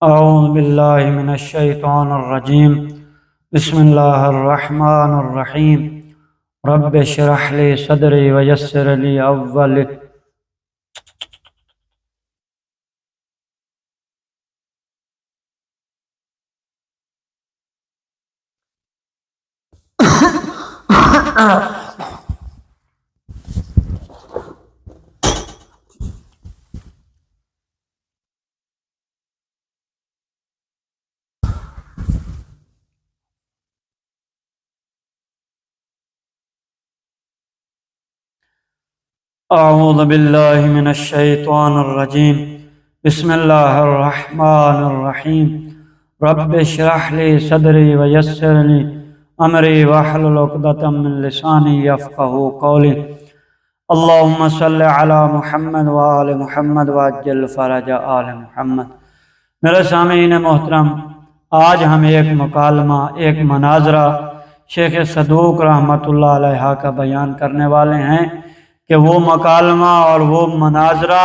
اعوذ باللہ من الشیطان الرجیم بسم اللہ الرحمن الرحیم رب اشرح لی صدری ویسر لی امری اعوذ باللہ من الشیطان الرجیم بسم اللہ الرحمن الرحیم رب اشرح لی صدری ویسر لی امری واحلل عقدۃ من لسانی یفقہوا قولی اللہم صلی علی محمد وآل محمد وعجل فرج آل محمد۔ میرے سامعین محترم، آج ہم ایک مکالمہ، ایک مناظرہ شیخ صدوق رحمۃ اللہ علیہ کا بیان کرنے والے ہیں کہ وہ مکالمہ اور وہ مناظرہ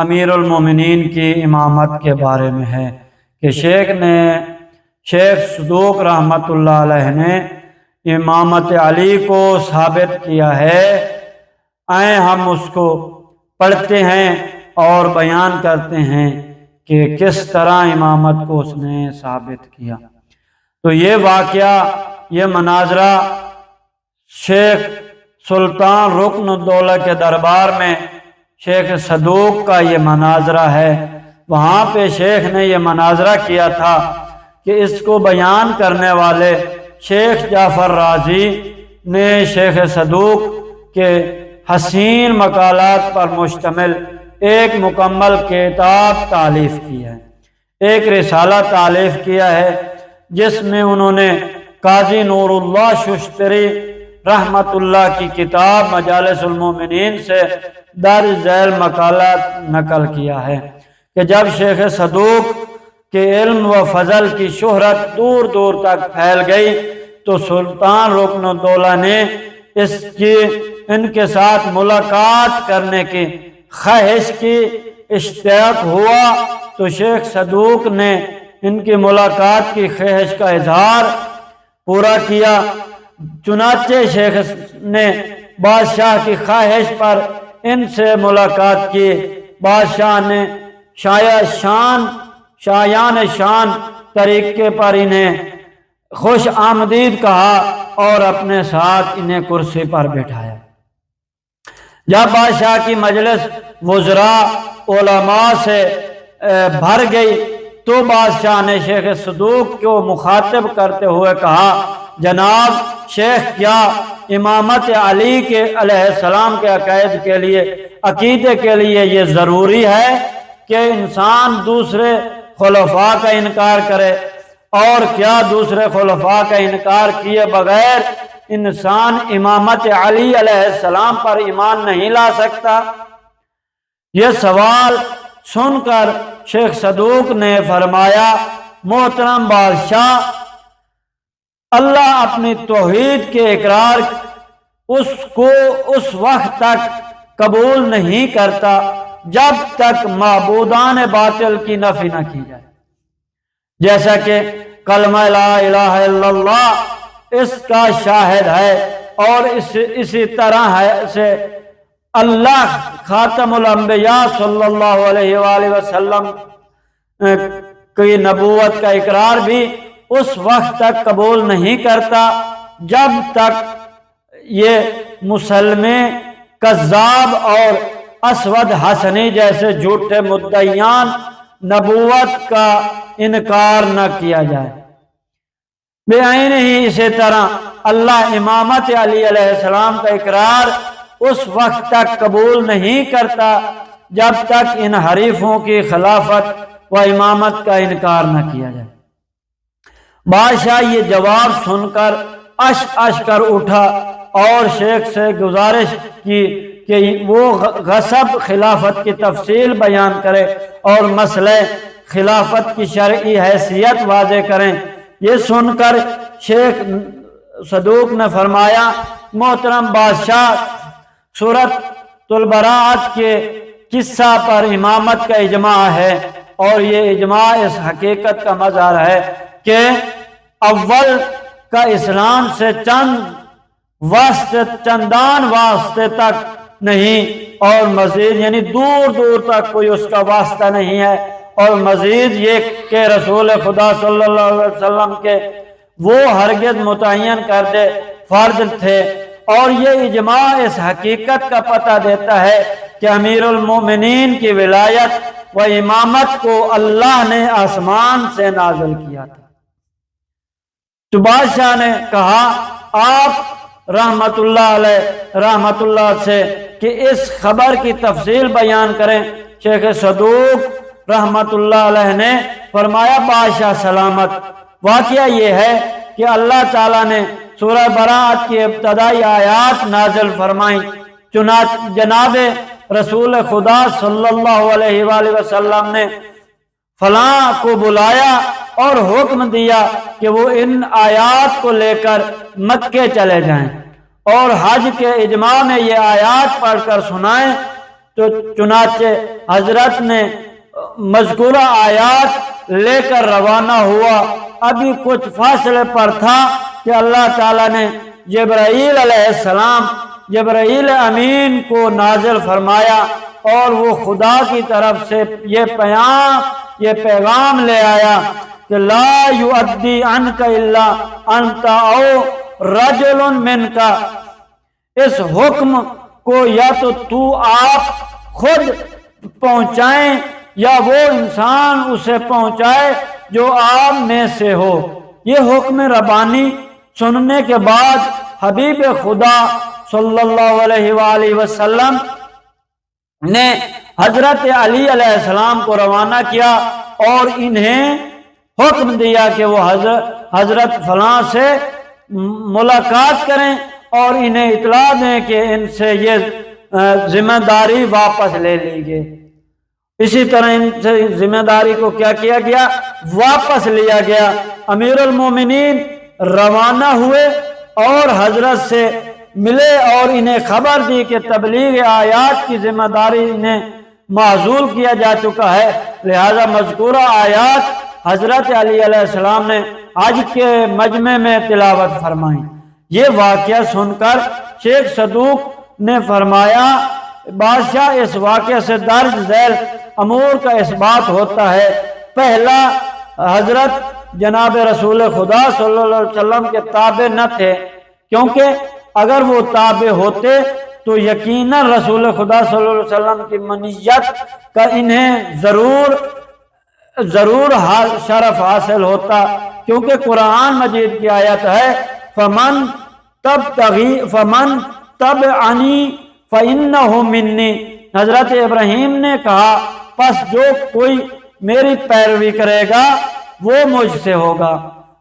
امیر المومنین کی امامت کے بارے میں ہے کہ شیخ صدوق رحمۃ اللہ علیہ نے امامت علی کو ثابت کیا ہے۔ آئیں ہم اس کو پڑھتے ہیں اور بیان کرتے ہیں کہ کس طرح امامت کو اس نے ثابت کیا۔ تو یہ واقعہ، یہ مناظرہ شیخ سلطان رکن الدولہ کے دربار میں شیخ صدوق کا یہ مناظرہ ہے۔ وہاں پہ شیخ نے یہ مناظرہ کیا تھا کہ اس کو بیان کرنے والے شیخ جعفر رازی نے شیخ صدوق کے حسین مقالات پر مشتمل ایک مکمل کتاب تالیف کی ہے، ایک رسالہ تالیف کیا ہے، جس میں انہوں نے قاضی نور اللہ ششتری رحمت اللہ کی کتاب مجالس المومنین سے درج ذیل مقالات نقل کیا ہے کہ جب شیخ صدوق کے علم و فضل کی شہرت دور دور تک پھیل گئی تو سلطان رکن الدولہ نے ان کے ساتھ ملاقات کرنے کی خواہش کی اشتیاق ہوا تو شیخ صدوق نے ان کی ملاقات کی خواہش کا اظہار پورا کیا۔ چنانچہ شیخ نے بادشاہ کی خواہش پر ان سے ملاقات کی۔ بادشاہ نے شایان شان طریقے پر انہیں خوش آمدید کہا اور اپنے ساتھ انہیں کرسی پر بٹھایا۔ جب بادشاہ کی مجلس وزراء علماء سے بھر گئی تو بادشاہ نے شیخ صدوق کو مخاطب کرتے ہوئے کہا، جناب شیخ، کیا امامت علی کے علیہ السلام کے عقیدے کے لیے یہ ضروری ہے کہ انسان دوسرے خلفاء کا انکار کرے؟ اور کیا دوسرے خلفاء کا انکار کیے بغیر انسان امامت علی علیہ السلام پر ایمان نہیں لا سکتا؟ یہ سوال سن کر شیخ صدوق نے فرمایا، محترم بادشاہ، اللہ اپنی توحید کے اقرار کو اس وقت تک قبول نہیں کرتا جب تک معبودان باطل کی نفی نہ کی جائے، جیسا کہ کلمہ لا الہ الا اللہ اس کا شاہد ہے، اور اسی طرح سے اللہ خاتم الانبیاء صلی اللہ علیہ وآلہ وسلم کی نبوت کا اقرار بھی اس وقت تک قبول نہیں کرتا جب تک یہ مسلمے کذاب اور اسود حسنی جیسے جھوٹے مدعیان نبوت کا انکار نہ کیا جائے۔ بے عین ہی اسی طرح اللہ امامت علی علیہ السلام کا اقرار اس وقت تک قبول نہیں کرتا جب تک ان حریفوں کی خلافت و امامت کا انکار نہ کیا جائے۔ بادشاہ یہ جواب سن کر اش کر اٹھا اور شیخ سے گزارش کی کہ وہ غصب خلافت کی تفصیل بیان کرے اور مسئلہ خلافت کی شرعی حیثیت واضح کریں۔ یہ سن کر شیخ صدوق نے فرمایا، محترم بادشاہ، سورۃ البراءۃ کے قصہ پر امامت کا اجماع ہے اور یہ اجماع اس حقیقت کا مظہر ہے کہ اول کا اسلام سے چندان واسطے تک نہیں اور مزید یعنی دور دور تک کوئی اس کا واسطہ نہیں ہے، اور مزید یہ کہ رسول خدا صلی اللہ علیہ وسلم کے وہ ہرگز متعین کردے فرض تھے، اور یہ اجماع اس حقیقت کا پتہ دیتا ہے کہ امیر المومنین کی ولایت و امامت کو اللہ نے آسمان سے نازل کیا تھا۔ تو بادشاہ نے کہا آپ رحمت اللہ سے کہ اس خبر کی تفصیل بیان کریں۔ شیخ صدوق رحمت اللہ علیہ نے فرمایا بادشاہ سلامت، واقعہ یہ ہے کہ اللہ تعالیٰ نے سورہ براءت کی ابتدائی آیات نازل فرمائیں، جناب رسول خدا صلی اللہ علیہ وآلہ وسلم نے فلاں کو بلایا اور حکم دیا کہ وہ ان آیات کو لے کر مکے چلے جائیں اور حج کے اجماع میں یہ آیات پڑھ کر سنائیں۔ تو چنانچہ حضرت نے مذکورہ آیات لے کر روانہ ہوا۔ ابھی کچھ فاصلے پر تھا کہ اللہ تعالیٰ نے جبرائیل علیہ السلام، جبرائیل امین کو نازل فرمایا، اور وہ خدا کی طرف سے یہ پیغام لے آیا کہ لا یؤدی عنک الا انت او رجل منک، اس حکم کو یا تو آپ خود پہنچائیں یا وہ انسان اسے پہنچائے جو آپ میں سے ہو۔ یہ حکم ربانی سننے کے بعد حبیب خدا صلی اللہ علیہ وآلہ وسلم نے حضرت علی علیہ السلام کو روانہ کیا اور انہیں حکم دیا کہ وہ حضرت فلاں سے ملاقات کریں اور انہیں اطلاع دیں کہ ان سے یہ ذمہ داری واپس لے لی گئی۔ اسی طرح ان سے ذمہ داری کو کیا کیا گیا؟ واپس لیا گیا۔ امیر المومنین روانہ ہوئے اور حضرت سے ملے اور انہیں خبر دی کہ تبلیغ آیات کی ذمہ داری انہیں معزول کیا جا چکا ہے، لہذا مذکورہ آیات حضرت علی علیہ السلام نے حج کے مجمع میں تلاوت فرمائی۔ یہ واقعہ سن کر شیخ صدوق نے فرمایا بادشاہ اس واقعے سے درج ذیل امور کا اس بات ہوتا ہے، پہلا حضرت جناب رسول خدا صلی اللہ علیہ وسلم کے تابع نہ تھے، کیونکہ اگر وہ تابع ہوتے تو یقیناً رسول خدا صلی اللہ علیہ وسلم کی منیت کا انہیں ضرور شرف حاصل ہوتا، کیونکہ قرآن مجید کی آیت ہے فمن تبعنی فإنہ منی۔ حضرت ابراہیم نے کہا پس جو کوئی میری پیروی کرے گا وہ مجھ سے ہوگا،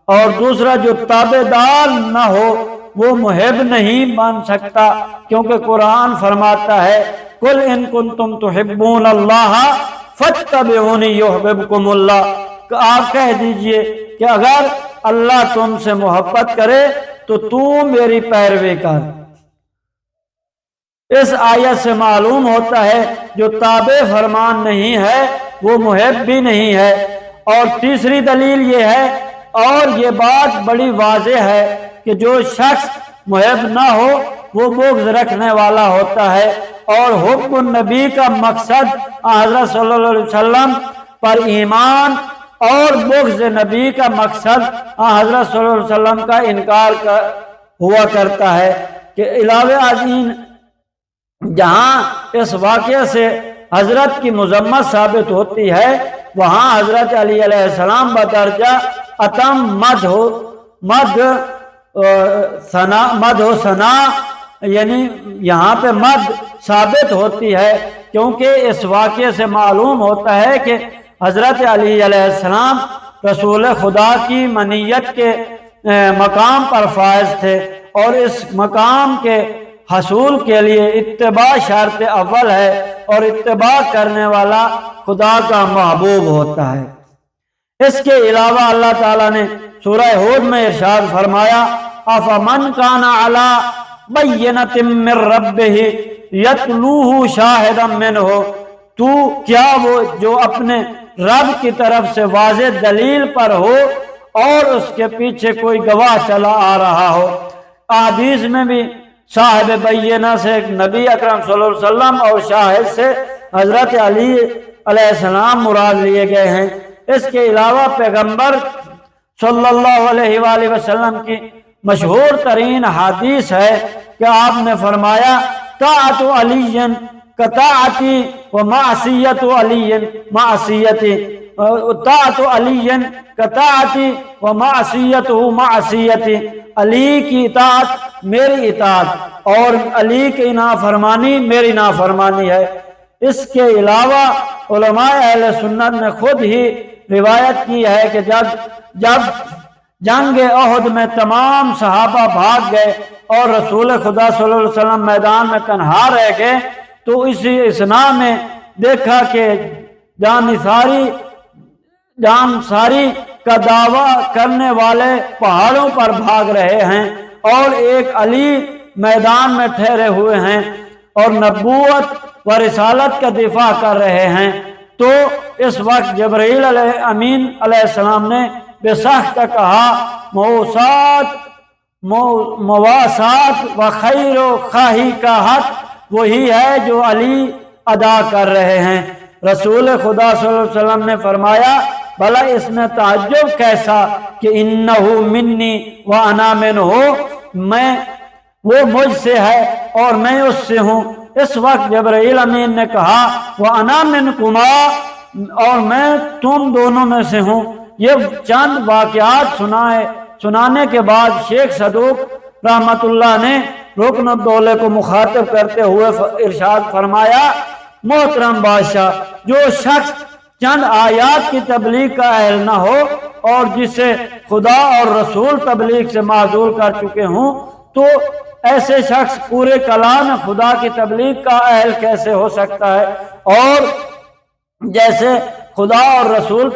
اور دوسرا جو تابع دار نہ ہو وہ محب نہیں بن سکتا، کیونکہ قرآن فرماتا ہے قل ان کنتم تحبون اللہ فاتبعونی یحببکم اللہ، آپ کہہ دیجئے کہ اگر اللہ تم سے محبت کرے تو میری پیروی کر۔ اس آیت سے معلوم ہوتا ہے جو تابع فرمان نہیں ہے وہ محب بھی نہیں ہے۔ اور تیسری دلیل یہ ہے، اور یہ بات بڑی واضح ہے کہ جو شخص محب نہ ہو وہ بغض رکھنے والا ہوتا ہے، اور حب النبی کا مقصد حضرت صلی اللہ علیہ وسلم پر ایمان، اور بغض نبی کا مقصد حضرت صلی اللہ علیہ وسلم کا انکار ہوا کرتا ہے۔ کہ علاوہ ازیں جہاں اس واقعے سے حضرت کی مذمت ثابت ہوتی ہے، وہاں حضرت علی علیہ السلام بدرجہ اتم مدح و ثنا، یعنی یہاں پہ مد ثابت ہوتی ہے، کیونکہ اس واقعے سے معلوم ہوتا ہے کہ حضرت علی علیہ السلام رسول خدا کی منیت کے مقام پر فائز تھے، اور اس مقام کے حصول کے لیے اتباع شرط اول ہے، اور اتباع کرنے والا خدا کا محبوب ہوتا ہے۔ اس کے علاوہ اللہ تعالیٰ نے سورہ ہود میں ارشاد فرمایا افمن کان علی بینۃ من ربہ یتلوہ شاہدا منہ، تو کیا وہ جو اپنے رب کی طرف سے واضح دلیل پر ہو اور اس کے پیچھے کوئی گواہ چلا آ رہا ہو۔ احادیث میں بھی صاحب بینہ سے نبی اکرم صلی اللہ علیہ وسلم اور شاہد سے حضرت علی علیہ السلام مراد لیے گئے ہیں۔ اس کے علاوہ پیغمبر صلی اللہ علیہ وآلہ وسلم کی مشہور ترین حدیث ہے کہ آپ نے فرمایا طاعت علی کطاعتی و معصیت علی معصیتی، طاعت علی کطاعتی و معصیت معصیتی، علی کی اطاعت میری اطاعت اور علی کی نافرمانی میری نافرمانی ہے۔ اس کے علاوہ علماء اہل سنت نے خود ہی روایت کی ہے کہ جب جنگ احد میں تمام صحابہ بھاگ گئے اور رسول خدا صلی اللہ علیہ وسلم میدان میں تنہا رہ گئے تو اسی اثناء میں دیکھا کہ جان ساری کا دعویٰ کرنے والے پہاڑوں پر بھاگ رہے ہیں اور ایک علی میدان میں ٹھہرے ہوئے ہیں اور نبوت و رسالت کا دفاع کر رہے ہیں۔ تو اس وقت جبرائیل امین علیہ السلام نے بے سخت کہا مواسات و خیر و خواہی کا حق وہی ہے جو علی ادا کر رہے ہیں۔ رسول خدا صلی اللہ علیہ وسلم نے فرمایا بھلا اس میں تعجب کیسا کہ انہو منی و انا منہ، وہ مجھ سے ہے اور میں اس سے ہوں۔ اس وقت جبرائیل امین نے کہا وَأَنَا مِنْكُمَا، اور میں تم دونوں میں سے ہوں۔ یہ چند واقعات سنانے کے بعد شیخ صدوق رحمت اللہ نے رکن الدولہ کو مخاطب کرتے ہوئے ارشاد فرمایا محترم بادشاہ، جو شخص چند آیات کی تبلیغ کا اہل نہ ہو اور جسے خدا اور رسول تبلیغ سے معزول کر چکے ہوں تو ایسے شخص پورے کلام خدا کی تبلیغ کا اہل کیسے ہو سکتا ہے؟ اور جیسے خدا اور رسول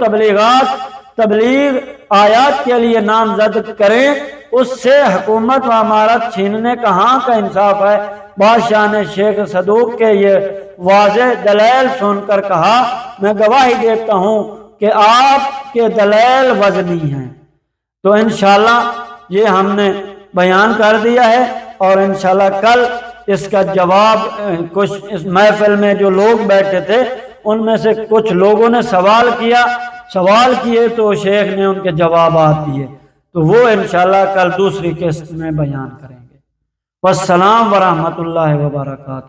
تبلیغ آیات کے لیے نامزد کریں اس سے حکومت و امارت چھیننے کہاں کا انصاف ہے؟ بادشاہ نے شیخ صدوق کے یہ واضح دلائل سن کر کہا میں گواہی دیتا ہوں کہ آپ کے دلائل وزنی ہیں۔ تو انشاءاللہ یہ ہم نے بیان کر دیا ہے اور انشاءاللہ کل اس کا جواب کچھ اس محفل میں جو لوگ بیٹھے تھے ان میں سے کچھ لوگوں نے سوال کیے تو شیخ نے ان کے جوابات دیے، تو وہ انشاءاللہ کل دوسری قسط میں بیان کریں گے۔ والسلام ورحمۃ اللہ وبرکاتہ۔